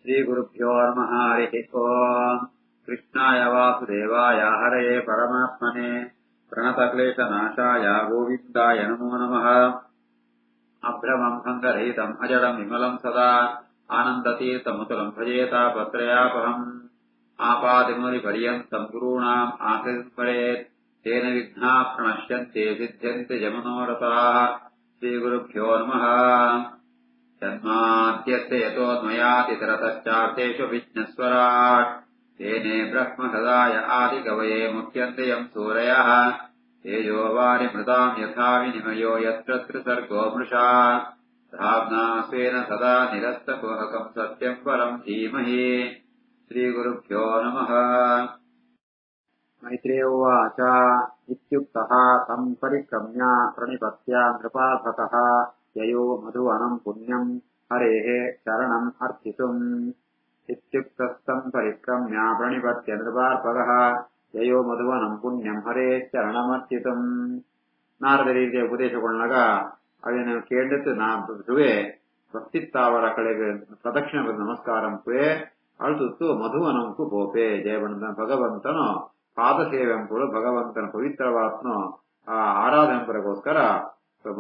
श्रीगुरुभ्यो नमः हरिः ओम्। कृष्णाय वासुदेवाय हरये परमात्मने प्रणतक्लेशनाशाय गोविन्दाय नमो नमः। अभ्रमम् सङ्गरहितम् अजडम् विमलम् सदा आनन्दतीर्थमुतलम् भजेतापत्रयापहम्। आपादिमुनिपर्यन्तम् गुरूणाम् आकृतिम् परेत् तेन विघ्नाः प्रणश्यन्ते सिद्ध्यन्ते जमनोरथाः। श्रीगुरुभ्यो नमः। जन्माद्यस्य यतोऽन्वयातितरतश्चार्थेषु विघ्नस्वराट् तेने ब्रह्महृदाय आदिकवये मुह्यन्ते यम् सूरयः। तेजो वारिमृताम् यथा विनिमयो यत्र त्रिसर्गो मृषा धाम्ना स्वेन सदा निरस्तकुहकम् सत्यम् परम् धीमहि। श्रीगुरुभ्यो नमः। मैत्रेय उवाच इत्युक्तः तम् परिक्रम्य प्रणिपत्य नृपार्थतः ययो मधुवनम् पुण्यम् हरेः शरणम् अर्चितुम्। इत्युक्तस्तम् परिक्रम्य प्रणिपत्य नृपार्थतः ಯಯೋ ಮಧುವನಂ ಪುಣ್ಯಂ ಹರೇ ಚರಣಮರ್ಚಿತಂ. ನಾರದ ರೀತಿಯ ಉಪದೇಶಗೊಂಡಾಗ ಅವನು ಕೇಳಿದ್ದು ಧ್ರುವೆ ಭಕ್ತಿತ್ತಾವರ ಕಡೆಗೆ ಪ್ರದಕ್ಷಿಣ ನಮಸ್ಕಾರಂಪೇ ಅಳುತ್ತು ಮಧುವನಂಕು ಗೋಪೆ ಜಯಬಂಧ ಭಗವಂತನು ಪಾದ ಸೇವೆಂಪುಳು ಭಗವಂತನ ಪವಿತ್ರವಾತ್ಮ ಆರಾಧನೆಂಪರಗೋಸ್ಕರ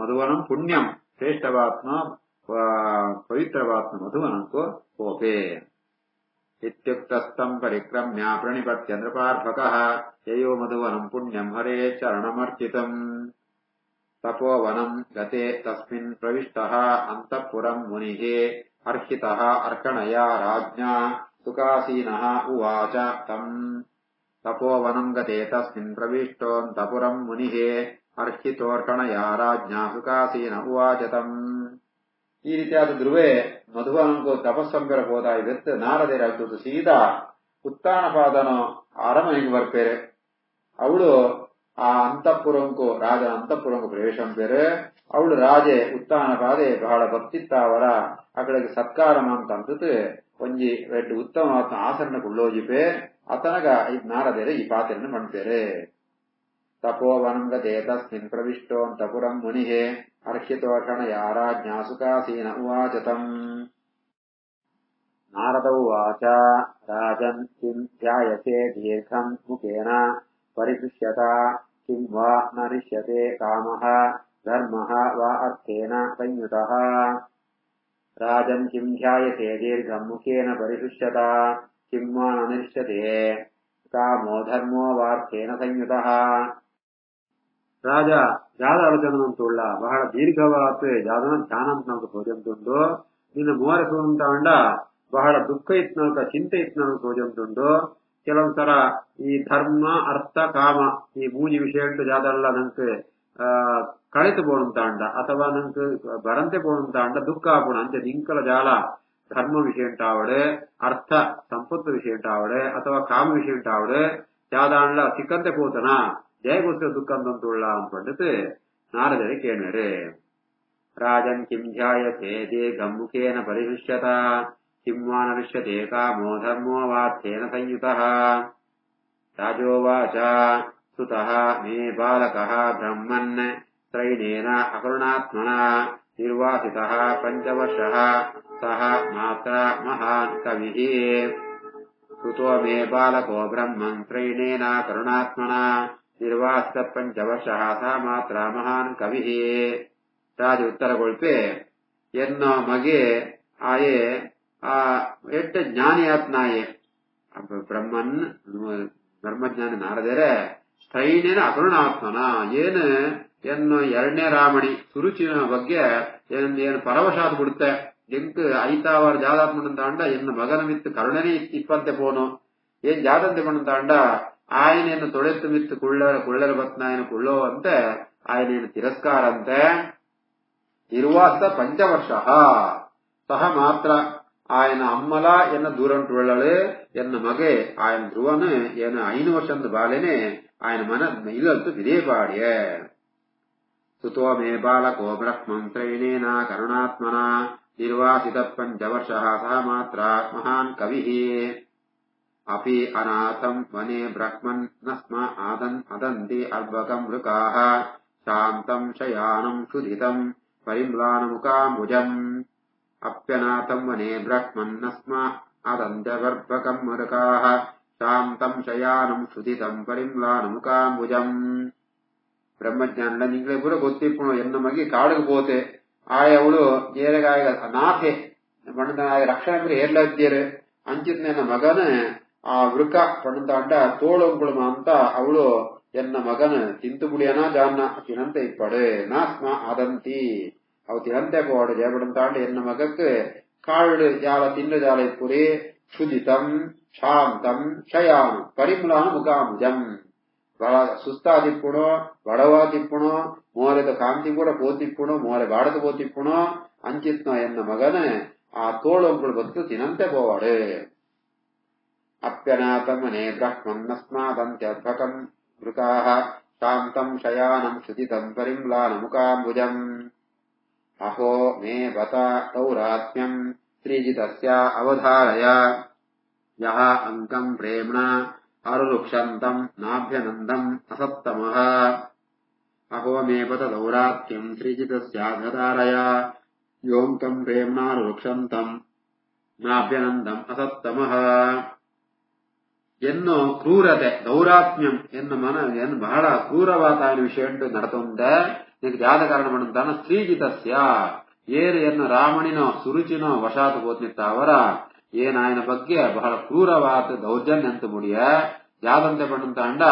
ಮಧುವನಂ ಪುಣ್ಯಂ ಶ್ರೇಷ್ಠವಾತ್ಮ ಪವಿತ್ರವಾತ್ಮ ಮಧುವನಂಕು ಗೋಪೆ. इत्युक्तस्तम् परिक्रम्य प्रणिपत्य नृपार्थकः ययो मधुवनम् पुण्यम् हरे चरणमर्चितम्. तपोवनम् गते तस्मिन् प्रविष्टः अन्तःपुरम् मुनिः अर्हितः अर्कणया राज्ञा सुखासीनः उवाच तम्. तपोवनम् गते तस्मिन् प्रविष्टोऽन्तःपुरम् मुनिः अर्हितोऽर्कणया राज्ञा सुखासीन उवाच तम्. ಈ ರೀತಿಯಾದ ಧ್ರುವೆ ಮಧುವನಂಗೂ ತಪಸ್ಸಂಬರ ಹೋದಾಯಿತ್ತು ನಾರದೇರಾಗ್ತದ್ದು ಸೀದಾ ಉತ್ತಾನಪಾದನ ಅರಮನೆಗೆ ಬರ್ಪೇರೆ. ಅವಳು ಆ ಅಂತಃಪುರಂಕು ರಾಜನ ಅಂತಃಪುರಂಕು ಪ್ರವೇಶಂಪೇರೆ. ಅವಳು ರಾಜೆ ಉತ್ತಾನಪಾದೆ ಬಹಳ ಭಕ್ತಿತ್ತಾವರ ಅಕಡೆಗೆ ಸತ್ಕಾರ ಅಂತ ಅಂತದ್ದು ಒಂಜಿ ರೆಡ್ಡು ಉತ್ತಮವಾದ ಆಸರಣ ಕುಳ್ಳೋಜಿಪೆ ಅತನಗ ನಾರದೇರ ಈ ಪಾತ್ರೆಯನ್ನು ಮಾಡ್ಪೇರೆ. ತಪೋವನಂ ಗತೆ ತಸ್ಮಿನ್ ಪ್ರವಿಷ್ಟೋऽन्तಃಪುರಂ ಮುನಿಃ अर्हितोऽर्कणया राज्ञा सुखासीन उवाच तम्. नारद उवाच राजन् किम् ध्यायसे दीर्घम् मुखेन परिदृश्यता किम् वा न रिष्यते कामः धर्मः वा अर्थेन संयुतः. राजन् किम् ध्यायसे दीर्घम् मुखेन परिदृश्यता किम् वा न रिष्यते कामो धर्मो वार्थेन संयुतः. ರಾಜ ಜಾದ ಆಲೋಚನಂತುಳ್ಳ ಬಹಳ ದೀರ್ಘವಾದ ಜಾದನ ಧ್ಯಾನ ಅಂತ ನಮ್ಗೆ ತೋಜಂತುಂಡು. ನಿನ್ನ ಮೂವರಸು ಅಂತ ಅಂಡ ಬಹಳ ದುಃಖ ಇತ್ನಲ್ಕ ಚಿಂತೆ ಇತ್ನಲ್ಕ ತೋಜಂತುಂಡು. ಕೆಲವೊಂದ್ಸರ ಈ ಧರ್ಮ ಅರ್ಥ ಕಾಮ ಈ ಮೂಜಿ ವಿಷಯ ಜಾದಲ್ಲ ನಂಗೆ ಕಳೆತು ಬೋಣಂತ ಅಂಡ ಅಥವಾ ನಂಗೆ ಬರಂತೆ ಬೋಣಂತ ಅಂಡ ದುಃಖ ಆಪುಣ ಅಂತೆ ನಿಂಕಲ ಜಾಲ ಧರ್ಮ ವಿಷಯ ಆವಡೆ ಅರ್ಥ ಸಂಪತ್ತು ವಿಷಯ ಆವಡೆ ಅಥವಾ ಕಾಮ ವಿಷಯ ಆವಡೆ ಜಾದಾಂಡ್ಲ ಸಿಕ್ಕಂತೆ ಪೋತನ ಜಯಗೋಸ್ಕರ ದುಃಖ ಅಂತಂತುಳ್ಳ ಅಂದ್ಬಿಟ್ಟು ನಾರದರೆ ಕೇಳ್ಮೇರೆ. ರಾಜನ್ ಕಿಂ ಧ್ಯಾಯತೆ ದೇಹಂ ಮುಖೇನ ಪರಿಹೃಷ್ಯತ ಕಿಂ ವಾ ನ ರಿಷ್ಯತೆ ಕಾಮೋ ಧರ್ಮೋ ವಾರ್ಥೇನ ಸಂಯುತಃ. ರಾಜೋವಾಚ ಸುತಃ ಮೇ ಬಾಲಕಃ ಬ್ರಹ್ಮನ್ ತ್ರೈಣೇನ ಅಕರುಣಾತ್ಮನ ನಿರ್ವಾಸಿತಃ ಪಂಚವರ್ಷಃ ಸಹ ಮಾತ್ರ ಮಹಾನ್ ಕವಿಃ. ಸುತೋ ಮೇ ಬಾಲಕೋ ಬ್ರಹ್ಮನ್ ತ್ರೈಣೇನ ಕರುಣಾತ್ಮನ ನಿರ್ವಾಸಿತ ಪಂಚವರ್ಷಃ ಸಹ ಮಾತ್ರ ಮಹಾನ್ ಕವಿ. ರಾಜ ಉತ್ತರಗೊಳ್ಪೆ ಎನ್ನೋ ಮಗೆ ಆಯೆ ಆ ಎಟ್ಟ ಜ್ಞಾನಿಯಾತ್ನಾಯೆ ಬ್ರಹ್ಮನ್ ಬ್ರಹ್ಮಜ್ಞಾನಿ ನಾರದರೆ ಸ್ಥೈನೇನ ಅಕರುಣಾತ್ಮನ ಏನು ಎನ್ನು ಎರಡನೇ ರಾಮಣಿ ಸುರುಚಿನ ಬಗ್ಗೆ ಏನು ಪರವಶಾದ ಬಿಡುತ್ತೆ ಎಂಕ್ ಐತಾವರ ಜಾದಾತ್ಮನಂತ ಅಂಡ ಎನ್ನ ಮಗನ ಮಿತ್ತು ಕರುಣನೇ ಇಪ್ಪಂತೆ ಪೋನು ಏನ್ ಜಾದಂತೆ ಪಣಂತ ಅಂಡ ఆయనేను తొడెత్తు మిత్తు కుళ్ళర బత్నాయన కుళ్ళో అంతే ఆయనేను తిరస్కారంతే నిర్వాసిత పంచవర్ష సహ మాత్ర ఆయన అమ్మల ఎన్న దూరంటు వెళ్ళాలి ఎన్న మగే ఆయన ధ్రువను ఏన 5 ವರ್ಷದ ಬಾಲೆನೆ ఆయన మన ఇల్లంతు విదేపాడియే. సుతో మే బాలకో బ్రహ్మం త్రైణేన కరుణాత్మన నిర్వాసిత పంచవర్ష సహ మాత్ర మహాన్ కవి. अपि अनाथम् वने ब्रह्मन् न स्म अदन्ति अर्भकम् वृकाः शान्तम् शयानम् क्षुधितम् परिम्लानमुकाम्बुजम्. अप्यनाथम् वने ब्रह्मन् न स्म ಅದಂತ್ಯಗರ್ಭಕಂ ಮರುಕಾಹ ಶಾಂತಂ ಶಯಾನಂ ಶ್ರುತಿತಂ ಪರಿಮ್ಲಾನಮುಕಾಂಬುಜಂ. ಬ್ರಹ್ಮಜ್ಞಾನ ನಿಂಗೆ ಕೂಡ ಗೊತ್ತಿಪ್ಪು ಎನ್ನ ಮಗಿ ಕಾಡಿಗೆ ಪೋತೆ ಆಯವಳು ಏರೆಗಾಯ ನಾಥೆ ಪಂಡತಾಯ ರಕ್ಷಣೆ ಏರ್ಲದ್ಯರು ಅಂಚಿತ್ ನನ್ನ ಮಗನ ಆ ವೃಕ ಪಂಡತಾಂಡ ತೋಳಂಗುಳಮ ಅಂತ ಅವಳು ಎನ್ನ ಮಗನ ತಿಂತು ಮುಡಿಯನ ಜಾನ ತಿನಂತೆ ಇಪ್ಪಡು ನಾಸ್ಮ ಅದಂತಿ ಅವು ತಿನಂತೆ ಪೋಡು ಜಯಪಡಂತಾಂಡ ಎನ್ನ ಮಗಕ್ಕೆ ಕಾಳು ಜಾಲ ತಿಂಡ ಜಾಲ ಇಪ್ಪುರಿ ಕ್ಷುದಿತಂ ಶಾಂತಂ ಶಯಾನು ಪರಿಮ್ಲಾನ ಮುಖಾಂಬುಜಂ. ಸುಸ್ತಾದಿಪ್ಪುಣು ಬಡವಾದಿಪ್ಪುಣು ಮೋರೆದ ಕಾಂತಿ ಕೂಡ ಪೋತಿಪ್ಪುಣು ಮೋರೆ ಬಾಡದ ಪೋತಿಪ್ಪುಣು ಅಂಚಿತ್ನ ಎನ್ನ ಮಗನ ಆ ತೋಳೊಂಗಳು ಬತ್ತು ತಿನಂತೆ ಪೋವಾಡು. ಅಪ್ಯನಾಥಮನೆ ಬ್ರಹ್ಮನ್ನಸ್ಮಾದಂತ್ಯದ್ಭಕಂ ವೃಕಾಹ ಶಾಂತಂ ಶಯಾನಂ ಶ್ರುತಿತಂ ಪರಿಮ್ಲಾನಮುಕಾಂಬುಜಂ. ಅಹೋ ಮೇ ಬತ ದೌರಾತ್ಮ್ಯಂ ಶ್ರೀಜಿತಸ್ಯ ಅವಧಾರಯ ಯಹ ಅಂಕಂ ಪ್ರೇಮ್ಣ ಅರುರುಕ್ಷಂತಂ ನಾಭ್ಯನಂದಂ ಅಸತ್ತಮಃ. ಅಹೋ ಮೇ ಬತ ದೌರಾತ್ಮ್ಯಂ ಶ್ರೀಜಿತಸ್ಯಾವಧಾರಯ ಯೋಂಕಂ ಪ್ರೇಮ್ಣಾರುರುಕ್ಷಂತಂ ನಾಭ್ಯನಂದಂ ಅಸತ್ತಮಃ. ಎನ್ನು ಕ್ರೂರತೆ ದೌರಾತ್ಮ್ಯಂ ಎನ್ನು ಎನ್ನು ಬಹಳ ಕ್ರೂರವಾದ ವಿಷಯ ಉಂಟು ನಡತೊಂದ ನಿನಗೆ ಯಾದ ಕಾರಣ ಮಾಡಂತಾನ ಶ್ರೀಜಿತಸ್ಯ ಏರು ಎನ್ನು ರಾಮಣಿನೋ ಸುರುಚಿನೋ ವಶಾತ್ ಬೋತ್ನಿತ್ತ ಅವರ ಏನಾಯನ ಬಗ್ಗೆ ಬಹಳ ಕ್ರೂರವಾದ ದೌರ್ಜನ್ಯ ಅಂತ ಮುಡಿಯ ಯಾದಂತೆ ಪಣ್ಣಂತಾಂಡ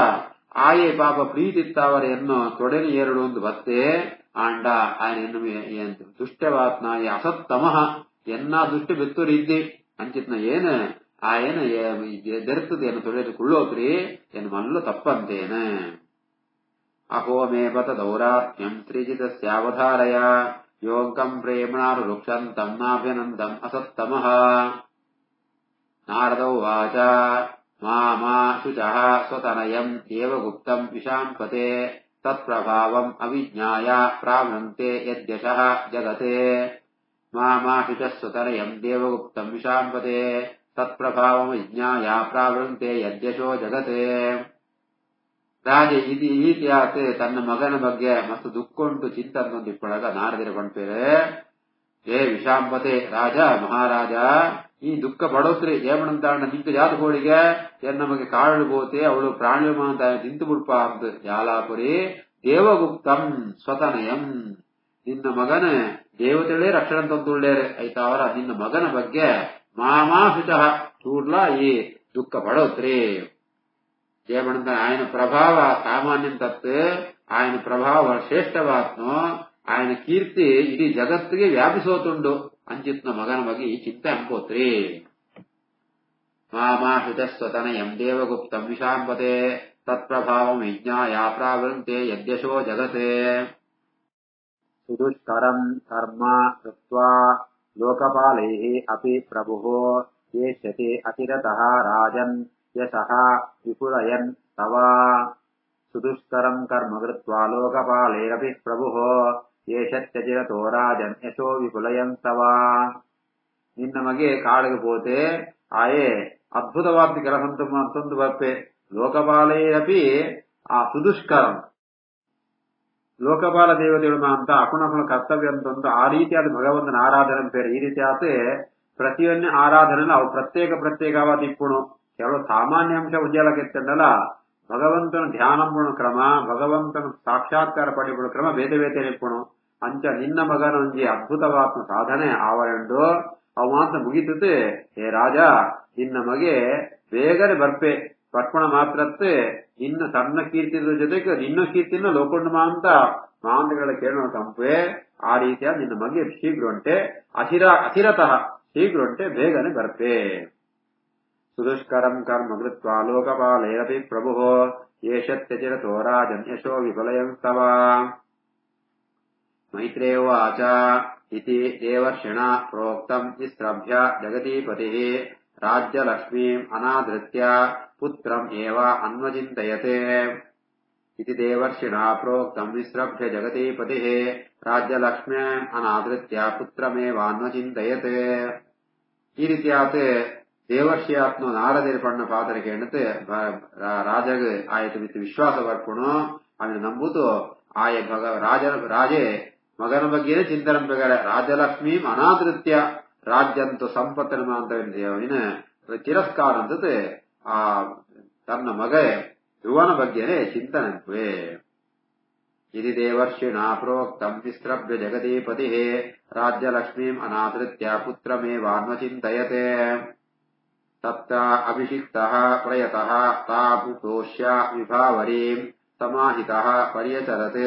ಆಯೇ ಪಾಪ ಪ್ರೀತಿತ್ತ ಅವರ ಎನ್ನು ತೊಡೆನಿ ಏರಡು ಒಂದು ಬತ್ತೆ ಆಂಡ ఆయన ಎನ್ನು ದುಷ್ಟವಾತ್ನಾಯ ಅಸತ್ತಮಃ ಎನ್ನ ದುಷ್ಟ ಬೆತ್ತೂರಿದ್ದಿ ಅಂಚಿತ್ನ ಏನು ఆయన ದೆರ್ತದ ಏನು ತೊಡೆದು ಕುಳ್ಳೋತ್ರಿ ಏನು ಮಲ್ಲು ತಪ್ಪಂತೇನ. ಅಹೋ ಮೇ ಬತ ದೌರಾತ್ಮ್ಯಂ ಶ್ರೀಜಿತಸ್ಯಾವಧಾರಯ ಯೋಂಕಂ ಪ್ರೇಮ್ಣಾರು ರುಕ್ಷಂತಂ ನಾಭ್ಯನಂದಂ ಅಸತ್ತಮಃ. ನಾರದ ಉವಾಚ ಮಾ ಶುಚಃ ಸ್ವತನಯಂ ದೇವಗುಪ್ತಂ ವಿಶಾಂಪತೆ ತತ್ಪ್ರಭಾವಂ ಅವಿಜ್ಞಾಯ ಪ್ರಾವೃಂತೆ ಯದ್ಯಶಃ ಜಗತೆ. ಮಾ ಶುಚಃ ಸ್ವತನಯಂ ದೇವಗುಪ್ತಂ ವಿಶಾಂಪತೆ ತತ್ಪ್ರಭಾವಂ ವಿಜ್ಞಾಯ ಪ್ರಾವೃಂತೆ ಯದ್ಯಶೋ ಜಗತೆ. ರಾಜ ಇದು ಈತಿಯಾತ ತನ್ನ ಮಗನ ಬಗ್ಗೆ ಮಸ್ತು ದುಃಖುಂಟು ಚಿಂತನೊಂದು ಇಪ್ಪಳಗ ನಾರದಿರ ಕೊಂಡ್ಪೇರೆ ಏ ವಿಶಾಂಪತೆ ರಾಜ ಮಹಾರಾಜ ಈ ದುಃಖ ಪಡೋತ್ರಿ ಏಮಣಂತಾಂಡ ನಿಂತು ಜಾತ ಕೋಳಿಗೆ ಏನ್ ನಮಗೆ ಕಾಳು ಬೋತೆ ಅವಳು ಪ್ರಾಣಿಮಾಂತ ನಿಂತು ಬಿಡ್ಪ ಅಂತ ಜಾಲಾಪುರಿ ದೇವಗುಪ್ತಂ ಸ್ವತನಯಂ ನಿನ್ನ ಮಗನ ದೇವತೆಗಳೇ ರಕ್ಷಣೆ ತಂದುಳ್ಳೇರೆ ಆಯ್ತಾ ಅವರ ನಿನ್ನ ಮಗನ ಬಗ್ಗೆ ಮಾಮಾ ಶುಚಃ చూಡ್లా ಈ ದುಃಖ ಪಡೋತ್ರಿ ಏಮಣಂತ ఆయన ప్రభావ సామాన్యం తత్ ఆయన ప్రభాವ ಶ್ರೇಷ್ಠವಾತ್ನು ఆయన ಕೀರ್ತಿ ಇಡೀ ಜಗತ್ತಿಗೆ ವ್ಯಾಪಿಸೋತುಂಡು ಅಂಚಿತ್ನ ಮಗನ ಬಗ್ಗೆ ಈ ಚಿಂತೆ ಅನ್ಕೋತ್ರಿ. ಮಾಮಾ ಶುಚಸ್ವತನಯಂ ದೇವಗುಪ್ತಂ ವಿಶಾಂಪತೆ ತತ್ಪ್ರಭಾವಂ ವಿಜ್ಞಾಯ ಪ್ರಾವೃಂತೆ ಯದ್ಯಶೋ ಜಗತೆ. ಸುದುಷ್ಕರಂ ಕರ್ಮ ಕೃತ್ವಾ ಲೋಕಪಾಲೈಃ ಅಪಿ ಪ್ರಭುಃ ಯೇಷ್ಯತಿ ಅತಿರತಃ ರಾಜನ್ ಯಶಃ ವಿಪುಲಯನ್ ತವ. ಸುದುಷ್ಕರಂ ಕರ್ಮ ಕೃತ್ವಾ ಲೋಕಪಾಲೈರಪಿ ಪ್ರಭುಃ ಯೇಷತ್ಯಜಿರತೋ ರಾಜನ್ ಯಶೋ ವಿಪುಲಯನ್ ತವ. ನಿನ್ನ ಮಗೆ ಕಾಡಿಗೆ ಪೋತೆ ಆಯೇ ಅದ್ಭುತವಾದ ಕೆಲಸಂತ ಅಂತೊಂದು ಬರ್ಪೆ ಲೋಕಪಾಲೈರಪಿ ಆ ಸುದುಷ್ಕರಂ ಲೋಕಪಾಲ ದೇವತೆಗಳು ಅಂತ ಅಕುಣಕುಣ ಕರ್ತವ್ಯ ಅಂತಂದು ಆ ರೀತಿಯಾದ ಭಗವಂತನ ಆರಾಧನೆ ಬೇರೆ ಈ ರೀತಿಯಾದ ಪ್ರತಿಯೊಂದು ಆರಾಧನೆ ಅವು ಪ್ರತ್ಯೇಕವಾದ ಇಪ್ಪುಣು ಕೆಲವು ಸಾಮಾನ್ಯ ಅಂಶ ಉದ್ಯೋಗಕ್ಕೆತ್ತಂಡಲ್ಲ ಭಗವಂತನ ಧ್ಯಾನ ಕ್ರಮ ಭಗವಂತನ ಸಾಕ್ಷಾತ್ಕಾರ ಪಡಿಬಿಡ ಕ್ರಮ ಬೇತೆ ಬೇತೆ ಇಪ್ಪುಣು ಅಂಚ ನಿನ್ನ ಮಗನ ಒಂಜಿ ಅದ್ಭುತವಾದ ಸಾಧನೆ ಆವರೆಂಡು ಅವು ಮಾತ್ರ ಮುಗಿತದೆ. ಹೇ ರಾಜ ನಿನ್ನ ಮಗೆ ಬೇಗನೆ ಬರ್ಪೆ ಪಟ್ಪಣ ಮಾತ್ರತ್ತೆ ನಿನ್ನ ಸಣ್ಣ ಕೀರ್ತಿದ ಜೊತೆಗೆ ನಿನ್ನ ಕೀರ್ತಿನ ಲೋಕೊಂಡ ಅಂತ ಮಾಂತಗಳ ಕೇಳೋ ತಂಪೆ ಆ ರೀತಿಯ ನಿನ್ನ ಮಗೆ ಶೀಘ್ರ ಉಂಟೆ ಅತಿರತಃ ಶೀಘ್ರ ಉಂಟೆ ಬೇಗನೆ ಬರ್ಪೆ. ಸುದುಷ್ಕರಂ ಕರ್ಮ ಕೃತ್ವಾ ಲೋಕಪಾಲೈರಪಿ ಪ್ರಭುಃ ಯೇಷತ್ಯಜಿರತೋ ರಾಜನ್ ಯಶೋ ವಿಫಲಯಂ ತವ. ಮೈತ್ರೇಯ ಉವಾಚ ಇತಿ ದೇವರ್ಷಿಣ ಪ್ರೋಕ್ತಂ ವಿಸ್ರಭ್ಯ ಜಗದೀಪತಿಃ ರಾಜ್ಯಲಕ್ಷ್ಮೀಂ ಅನಾಧೃತ್ಯ ಪುತ್ರಂ ಏವ ಅನ್ವಚಿಂತಯತೆ. ಇತಿ ದೇವರ್ಷಿಣ ಪ್ರೋಕ್ತಂ ವಿಸ್ರಭ್ಯ ಜಗದೀಪತಿಃ ರಾಜ್ಯಲಕ್ಷ್ಮೀಂ ಅನಾಧೃತ್ಯ ಪುತ್ರಮೇವ ಅನ್ವಚಿಂತಯತೆ. ಈ ರೀತಿಯಾದ ದೇವರ್ಷಿಯಾತ್ಮ ನಾರದೇರಿ ಪಣ್ಣ ಪಾತ್ರ ಕೇಳತೆ ರಾಜಗ ಆಯತ ಮಿತ್ತು ವಿಶ್ವಾಸ ಬರ್ಪುಣು ಅವನು ನಂಬುದು ಆಯ ರಾಜೇ ಮಗನ ಬಗ್ಗೆ ಚಿಂತನೆ ಪ್ರಕಾರ ರಾಜಲಕ್ಷ್ಮೀ ಅನಾದೃತ್ಯ ರಾಜ್ಯಂತೂ ಸಂಪತ್ತನ ಅಂತ ತಿರಸ್ಕಾರ ಅಂತದ್ದು ಆ ತನ್ನ ಮಗ ಧ್ರುವನ ಬಗ್ಗೆನೇ ಚಿಂತನೆ. इति देवर्षिणा प्रोक्तम् विस्रभ्य जगदीपतिः राज्यलक्ष्मीम् अनादृत्य पुत्रमेवान्वचिन्तयते तत्र अभिषिक्तः प्रयतः तामुपोष्य विभावरीम् समाहितः पर्यचरत्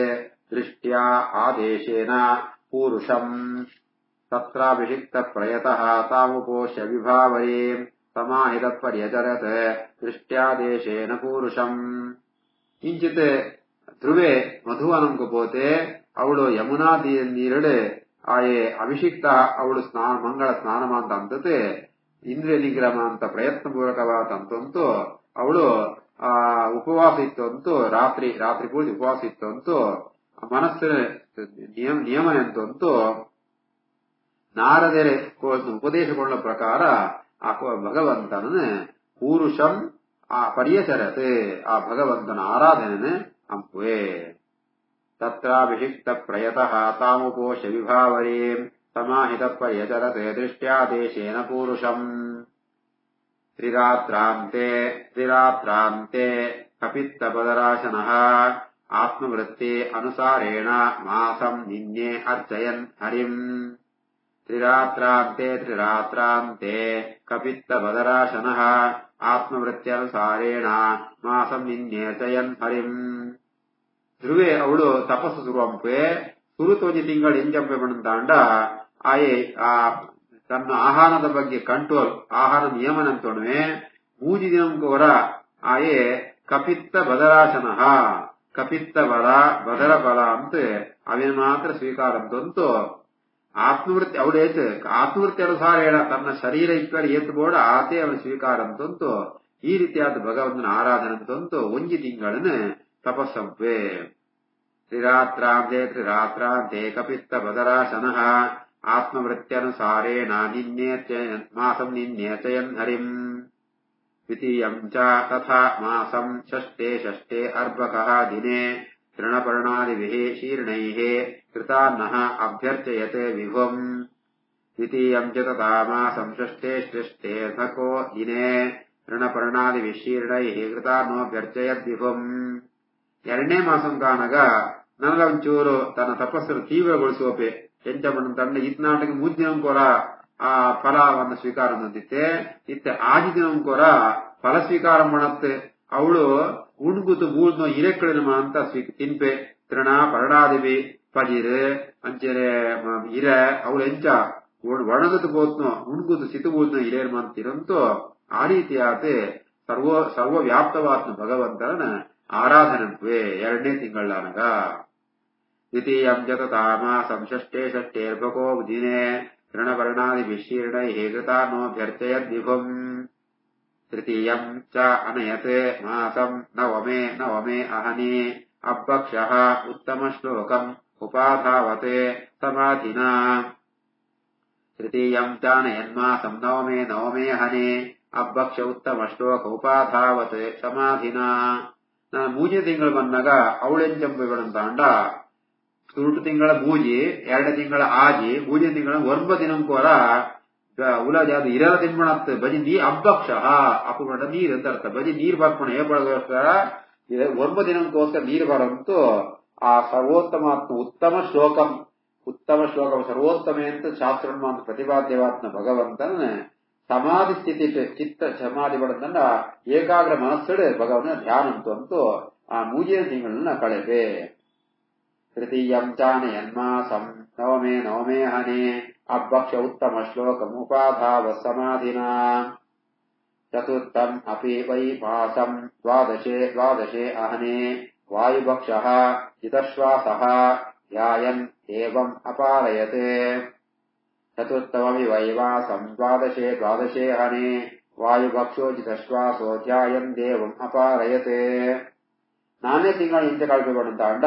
दृष्ट्या आदेशेन पूरुषम् तत्राभिषिक्तप्रयतः तामुपोष्य विभावरीम् समाहितः पर्यचरत् दृष्ट्यादेशेन पूरुषम् किञ्चित् ಧ್ರುವೆ ಮಧುವನಂకు పోతే ಅವಳು ಯಮುನಾ ನೀರಡೆ ಆಯೆ ಅಭಿಷಿಕ್ತ ಅವಳು ಮಂಗಳ ಸ್ನಾನ ಅಂತ ಅಂತತೆ ಇಂದ್ರಿಯ ನಿಗ್ರಹ ಅಂತ ಪ್ರಯತ್ನ ಪೂರ್ವಕವಾದಂತಂತೂ ಅವಳು ಉಪವಾಸ ಇತ್ತು ಅಂತೂ ರಾತ್ರಿ ಪೂರ್ತಿ ಉಪವಾಸ ಇತ್ತು ಅಂತೂ ಮನಸ್ಸಿನ ನಿಯಮನ ಅಂತಂತೂ ನಾರದರೆ ಉಪದೇಶಗೊಳ್ಳ ಪ್ರಕಾರ ಆ ಭಗವಂತನ ಪೂರುಷಂ ಆ ಪರ್ಯಚರತೆ ಆ ಭಗವಂತನ ಆರಾಧನೆ ಅಂಪುವೆ ತತ್ರಾಭಿಷಿಕ್ತ ಪ್ರಯತಃ ತಾಮುಪೋಷ ವಿಭಾವರೀಂ ಸಮಾಹಿತ ಪರ್ಯಚರತೆ ದೃಷ್ಟ್ಯಾದೇಶೇನ ಪೂರುಷಂ ತ್ರಿರಾತ್ರಾಂತೆ ಕಪಿತ್ತಪದರಾಶನಃ ಆತ್ಮವೃತ್ತಿ ಅನುಸಾರೇಣ ಮಾಸಂ ನಿನ್ನೆ ಅರ್ಚಯನ್ ಹರಿಂ ತ್ರಿರಾತ್ರಾಂತೆ ಕಪಿತ್ತಪದರಾಶನಃ ಆತ್ಮವೃತ್ತ್ಯನುಸಾರೇಣ ಮಾಸಂ ನಿನ್ನೇರ್ಚಯನ್ ಹರಿಂ ಧ್ರುವೆ ಅವಳು ತಪಸ್ಸು ಶುರುವಂಪೆ ಸುರುತೋಜಿ ತಿಂಗಳು ಎಂಜಂಪೆ ಬಂದಾಂಡ ಆಯೆ ಆ ತನ್ನ ಆಹಾರದ ಬಗ್ಗೆ ಕಂಟ್ರೋಲ್ ಆಹಾರ ನಿಯಮನ ಅಂತೋಣವೆ ಮೂಜಿ ದಿನಂಕೋರ ಆಯೆ ಕಪಿತ್ತ ಬದರಾಶನಃ ಕಪಿತ್ತ ಬಲ ಬದರ ಬಲ ಅಂತ ಅವೇನು ಮಾತ್ರ ಸ್ವೀಕಾರ ಅಂತಂತೂ ಆತ್ಮವೃತ್ತಿ ಅವಳು ಆತ್ಮವೃತ್ತಿ ಅನುಸಾರ ತನ್ನ ಶರೀರ ಇಕ್ಕಡೆ ಏತುಬೋಡ ಆತೆ ಅವಳು ಸ್ವೀಕಾರ ಅಂತಂತೂ ಈ ರೀತಿಯಾದ ಭಗವಂತನ ಆರಾಧನೆ ಅಂತಂತೂ ಒಂಜಿ ತಿಂಗಳನ್ನ ತಪಸ್ಸಂಪೆ ತ್ರಿರಾತ್ರಾಂತೆ ಕಪಿತ್ತ ಬದರಾಶನಃ ಆತ್ಮವೃತ್ತ್ಯನುಸಾರೇಣ ಮಾಸಂ ನಿನ್ನೇಚಯನ್ ಹರಿಂ ದ್ವಿತೀಯಂ ಚ ತಥಾ ಮಾಸಂ ಷಷ್ಠೇ ಅರ್ಭಕಃ ದಿನೇ ತೃಣಪರ್ಣಾದಿಭಿಃ ಶೀರ್ಣೈಃ ಕೃತಾನ್ನಃ ಅಭ್ಯರ್ಚಯತೆ ವಿಭುಂ ದ್ವಿತೀಯಂ ಚ ತಥಾ ಮಾಸಂ ಷಷ್ಠೇऽರ್ಭಕೋ ದಿನೇ ತೃಣಪರ್ಣಾದಿಭಿಃ ಶೀರ್ಣೈಃ ಕೃತಾನ್ನೋಭ್ಯರ್ಚಯದ್ ವಿಭುಂ ಎರಡನೇ ಮಾಸಂ ಕಾನಗ ನನಗ ಒಂಚೂರು ತನ್ನ ತಪಸ್ಸನ್ನು ತೀವ್ರಗೊಳಿಸುವಪೆ ಎಂಚಪಣ್ಣ ತಂಡ ಇತ್ನಾಟಕ ಮೂಜ್ಜಿನಂಕೋರ ಆ ಫಲವನ್ನು ಸ್ವೀಕಾರ ಹೊಂದಿತ್ತೆ ಇತ್ತೆ ಆದಿ ದಿನಂಕೋರ ಫಲ ಸ್ವೀಕಾರ ಮಾಡತ್ತೆ ಅವಳು ಉಣ್ಗುತು ಬೂಳ್ನೋ ಇರೆಕ್ಕಳಿನ ಅಂತ ತಿನ್ಪೆ ತೃಣ ಪರಡಾದಿವಿ ಪಜಿರ್ ಅಂಚೆರೆ ಇರ ಅವಳು ಎಂಚ ಒಣಗತು ಬೋತ್ನೋ ಉಣ್ಗುತು ಸಿತು ಬೂಳ್ನೋ ಇರೇರ್ ಅಂತಿರಂತೂ ಆ ರೀತಿಯಾದ ಸರ್ವವ್ಯಾಪ್ತವಾದ ಭಗವಂತನ ಆರಾಧನೆ ಎರಡನೇ ತಿಂಗಳಾನಗ ದ್ವಿತೀಯಂ ಚ ತಥಾ ಮಾಸಂ ಷಷ್ಠೇऽರ್ಭಕೋ ದಿನೇ ತೃಣಪರ್ಣಾದಿಭಿಃ ಶೀರ್ಣೈಃ ಕೃತಾನ್ನೋಭ್ಯರ್ಚಯದ್ ವಿಭುಂ ತೃತೀಯಂ ಚ ಅನಯತ್ ಮಾಸಂ ನವಮೇ ಅಹನಿ ಅಬ್ಬಕ್ಷಃ ಉತ್ತಮ ಶ್ಲೋಕಂ ಉಪಾಧಾವತ್ ಸಮಾಧಿನಾ ತೃತೀಯಂ ಚಾನಯನ್ಮಾಸಂ ನವಮೇ ಅಹನಿ ಅಬ್ಬಕ್ಷ ಉತ್ತಮ ಶ್ಲೋಕ ಉಪಾಧಾವತ್ ಸಮಾಧಿನಾ ನಾನು ಮೂಜೆ ತಿಂಗಳು ಬಂದಾಗ ಅವಳೆಂಚಂಪೆಗಳಂತಾಂಡ ಸುರುಟು ತಿಂಗಳ ಮೂಜಿ 2 ತಿಂಗಳ ಆಜಿ ಮೂಜೆ ತಿಂಗಳ 9 ದಿನಂಕೋರ ಉಲಜಾದ ಇರಲ ತಿನ್ಮಣತ್ ಬಜಿ ನೀ ಅಬ್ಬಕ್ಷ ಅಪ್ಪುಗಂಡ ನೀರ್ ಅಂತ ಅರ್ಥ ಬಜಿ ನೀರ್ ಬರ್ಪಣ ಏಪಳಗೋಸ್ಕರ 9 ದಿನಂಕೋಸ್ಕರ ನೀರು ಬರಂತೂ ಆ ಸರ್ವೋತ್ತಮಾತ್ಮ ಉತ್ತಮ ಶ್ಲೋಕಂ ಸರ್ವೋತ್ತಮೆ ಅಂತ ಶಾಸ್ತ್ರ ಅಂತ ಪ್ರತಿಪಾದ್ಯವಾತ್ಮ ಭಗವಂತನ ಸಮಾಧಿ ಸ್ಥಿತಿ ಚಿತ್ತ ಸಮಾಧಿ ಬಡದನ್ನ ಏಕಾಗ್ರ ಮನಸ್ಸಡೆ ಭಗವನ ಧ್ಯಾನ ಅಂತೂ ಆ ಮೂಜಿನ ತಿಂಗಳನ್ನ ಕಳೆದೆ ತೃತೀಯಂ ಚಾನಯನ್ಮಾಸಂ ನವಮೇ ಹನೆ ಅಬ್ಬಕ್ಷ ಉತ್ತಮ ಶ್ಲೋಕಂ ಉಪಾಧಾವ ಸಮಾಧಿನಾ ಚತುರ್ಥಂ ಅಪಿ ವೈ ಮಾಸಂ ದ್ವಾದಶೇ ಅಹನೆ ವಾಯುಭಕ್ಷಃ ಚಿತಶ್ವಾಸಃ ಧ್ಯಾಯನ್ ಏವಂ ಅಪಾರಯತೆ ಚತುರ್ಥಮಪಿ ವೈ ಮಾಸಂ ದ್ವಾದಶೇ ಹನೆ ವಾಯುಭಕ್ಷೋ ಚಿತಶ್ವಾಸೋ ಧ್ಯಾಯನ್ ದೇವಂ ಅಪಾರಯತೆ ನಾನೇ ತಿಂಗಳ ಇಂಚೆ ಕಳ್ಪಿಕೊಂಡಂತ ಅಂಡ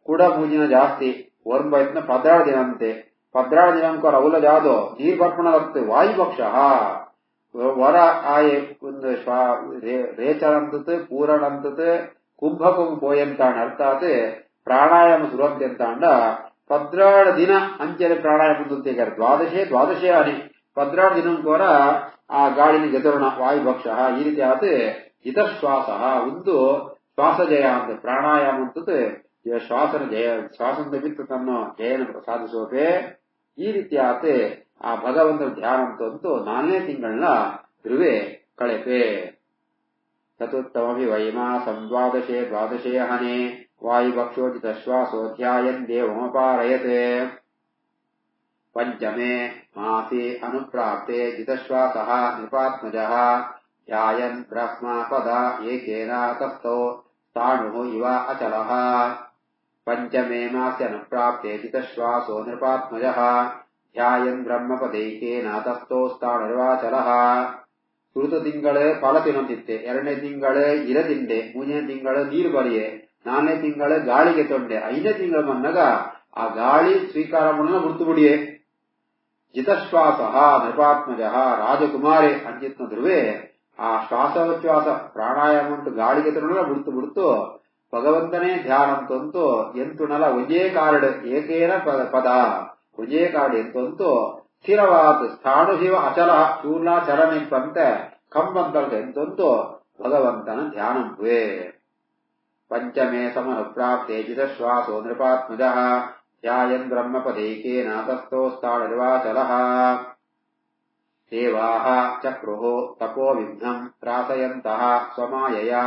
ಕೂಡ ಮೂಜಿನ ಜಾಸ್ತಿ ಒರ್ಬೈತ್ನ 17 ದಿನ ಅಂತೆ 17 ದಿನಂಕೋರ ಅವಲ ಜಾದೋ ನೀರ್ ಬರ್ಪಣಲತ್ತೆ ವಾಯುಭಕ್ಷ ವರ ಆಯೆ ಒಂದು ರೇಚರಂತತ್ ಪೂರಣಂತತ್ ಕುಂಭಕಂ ಪೋಯಂತಾಣ ಅರ್ಥಾತ್ ಪ್ರಾಣಾಯಾಮ ಸುರಂತೆ ಅಂತಾಂಡ 17 ದಿನ ಅಂಚೆಲೆ ಪ್ರಾಣಾಯಾಮ ದ್ವಾದಶೇ ಹನಿ ಪದ್ರಾಡು ದಿನ ಕೂಡ ಆ ಗಾಳಿನ ಜತುರ್ಣ ವಾಯುಭಕ್ಷ ಈ ರೀತಿ ಆತ ಜಿತಶ್ವಾಸ ಒಂದು ಶ್ವಾಸ ಜಯ ಅಂತ ಪ್ರಾಣಾಯಾಮ ಅಂತದ್ದು ಶ್ವಾಸನ ಜಯ ಶ್ವಾಸದ ಬಿಟ್ಟು ತನ್ನ ಜಯನ ಸಾಧಿಸೋಕೆ ಈ ರೀತಿ ಆತ ಆ ಭಗವಂತನ ಧ್ಯಾನ ಅಂತಂತೂ 4ನೇ ತಿಂಗಳನ್ನ ಧ್ರುವೆ ಕಳೆಪೆ ಚತುರ್ಥಮಿ ವೈಮಾಸಂ ದ್ವಾದಶೇ ಹನೆ ವಾಯುಭಕ್ಷೋಜಿತ ಶ್ವಾಸೋಧ್ಯಾಯನ್ ದೇವಮಪಾರಯತೆ ಪಂಚಮೇ ಮಾಸೆ ಅನುಪ್ರಾಪ್ತೆ ಜಿತಶ್ವಾಸಃ ನೃಪಾತ್ಮಜಃ ಧ್ಯಾಯನ್ ಬ್ರಹ್ಮ ಪದ ಏಕೇನ ತಸ್ಥೋ ಸ್ಥಾಣುಃ ಇವ ಅಚಲಃ ಪಂಚಮೇ ಮಾಸೆ ಅನುಪ್ರಾಪ್ತೆ ಜಿತಶ್ವಾಸೋ ನೃಪಾತ್ಮಜಃ ಧ್ಯಾಯನ್ ಬ್ರಹ್ಮಪದೈಕೇನ ತಸ್ಥೋ ಸ್ಥಾಣುರ್ವಾಚಲಃ ಸುಋತ ತಿಂಗಳು ಫಲ ತಿನ್ನೊಂದಿತ್ತೆ 2ನೇ ತಿಂಗಳು ಇರದಿಂಡೆ 3ನೇ ತಿಂಗಳು ನೀರು ಬರಿಯೆ 4ನೇ ತಿಂಗಳು ಗಾಳಿಗೆ ತೊಂಡೆ 5ನೇ ತಿಂಗಳು ಬಂದಾಗ ಆ ಗಾಳಿ ಸ್ವೀಕಾರ ಮಾಡನ ಗುರ್ತು ಬಿಡಿಯೇ ಜಿತಶ್ವಾಸ ನೃಪಾತ್ಮಜ ರಾಜಕುಮಾರಿ ಅಂಜಿತ್ನ ಧ್ರುವೆ ಆ ಶ್ವಾಸೋಚ್ಛ್ವಾಸ ಪ್ರಾಣಾಯಾಮ ಉಂಟು ಗಾಳಿಗೆ ತೊಡಲ ಬಿಡ್ತು ಭಗವಂತನೇ ಧ್ಯಾನ ಅಂತಂತೂ ಎಂತುನಲ ಒಜೇ ಕಾರ್ಡ್ ಏಕೇನ ಪದ ಒಜೇ ಕಾರ್ಡ್ ಎಂತಂತೂ ಸ್ಥಿರವಾದ ಸ್ಥಾಣು ಶಿವ ಅಚಲ ಚೂರ್ಣ ಚಲನಿಪ್ಪಂತೆ ಕಂಬಂತಲ್ಗ ಎಂತಂತೂ ಭಗವಂತನ ಧ್ಯಾನಂಪುವೆ ಪಂಚಮೇ ಸಮನುಪ್ರಾಪ್ತೆ ಜಿತಶ್ವಾಸೋ ನೃಪಾತ್ಮಜ ಧ್ಯಾಯನ್ ಬ್ರಹ್ಮಪದೈಕೇನ ತಸ್ಥೋ ಸ್ಥಾಣುರ್ವಾಚಲಃ ದೇವಾಃ ಚಕ್ರುಃ ತಪೋ ವಿಘ್ನಂ ತ್ರಾಸಯन्तಃ ಸ್ವಮಾಯಯಾ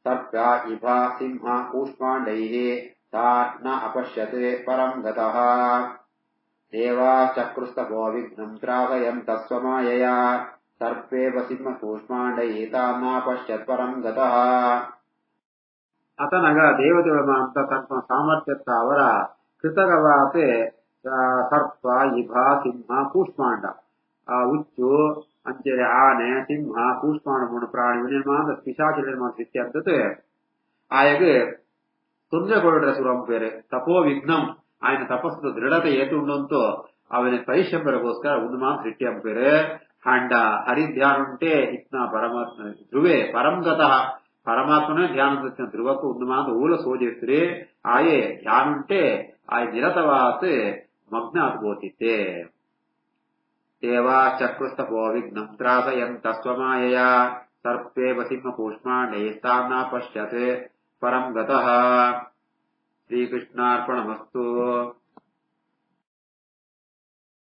ಸರ್ಪ ಇಭ ಸಿಂಹ ಕೂಷ್ಮಾಂಡೈಃ ತಾ ನ ಅಪಶ್ಯತೆ ಪರಂ ಗತಃ ದೇವಾಃ ಚಕ್ರುಸ್ತಪೋ ವಿಘ್ನಂ ತ್ರಾಸಯन्तಃ ಸ್ವಮಾಯಯಾ ಸರ್ಪೇವ ಸಿಂಹ ಕೂಷ್ಮಾಂಡೈಃ ತಾ ನ ಅಪಶ್ಯತ್ ಪರಂ ಗತಃ ಅತನಗ ದೇವತೆಗಳ ಅಂತ ತನ್ನ ಸಾಮರ್ಥ್ಯತ್ತ ಅವರ ಕೃತಕವಾತೆ ಸರ್ಪ ಇಭ ಸಿಂಹ ಕೂಷ್ಮಾಂಡ ಆ ಹುಚ್ಚು ಅಂಚೆರೆ ಆನೆ ಸಿಂಹ ಕೂಷ್ಮಾಂಡ ಮೂರು ಪ್ರಾಣಿ ನಿರ್ಮಾಣ ಪಿಶಾಚ ನಿರ್ಮಾಣ ಇತ್ಯರ್ಥತೆ ಆಯಗೆ ತೊಂದರೆಗೊಳ್ಳ್ರೆ ಸುರಂಪೇರೆ ತಪೋ ವಿಘ್ನಂ ఆయన ತಪಸ್ಸು ದೃಢತೆ ಏತುಂಡಂತೂ ಅವನ ಪರಿಶ್ರಮಗೋಸ್ಕರ ಒಂದು ಮಾತ್ರ ಸೃಷ್ಟಿ ಅಂಪೇರೆ ಹಂಡ ಹರಿಧ್ಯಾನುಂಟೆ ಇತ್ನ ಪರಮಾತ್ಮ ಧ್ರುವೆ ಪರಂಗತಃ ಪರಮಾತ್ಮನೇ ಧ್ಯಾನ ಧ್ರುವಕ್ಕೂ ಒಂದು ಮಾತ್ರ ಊಲ ಸೋಜಿರ್ತೀರಿ ಆಯೇ ಧ್ಯಾನುಂಟೆ ಆಯ ನಿರತವಾತ್ ಮಗ್ನ ಅದ್ಬೋತಿತ್ತೆ ದೇವಾ ಚಕ್ರಸ್ತಪೋ ವಿಘ್ನಂ ತ್ರಾಸಯಂತಃ ಸ್ವಮಾಯಯಾ ಸರ್ಪೇವ ಸಿಂಹ ಕೂಷ್ಮಾಂಡೈಃ ತಾಂ ನ ಪಶ್ಯತೆ ಪರಂ ಗತಃ ಶ್ರೀಕೃಷ್ಣಾರ್ಪಣಮಸ್ತು.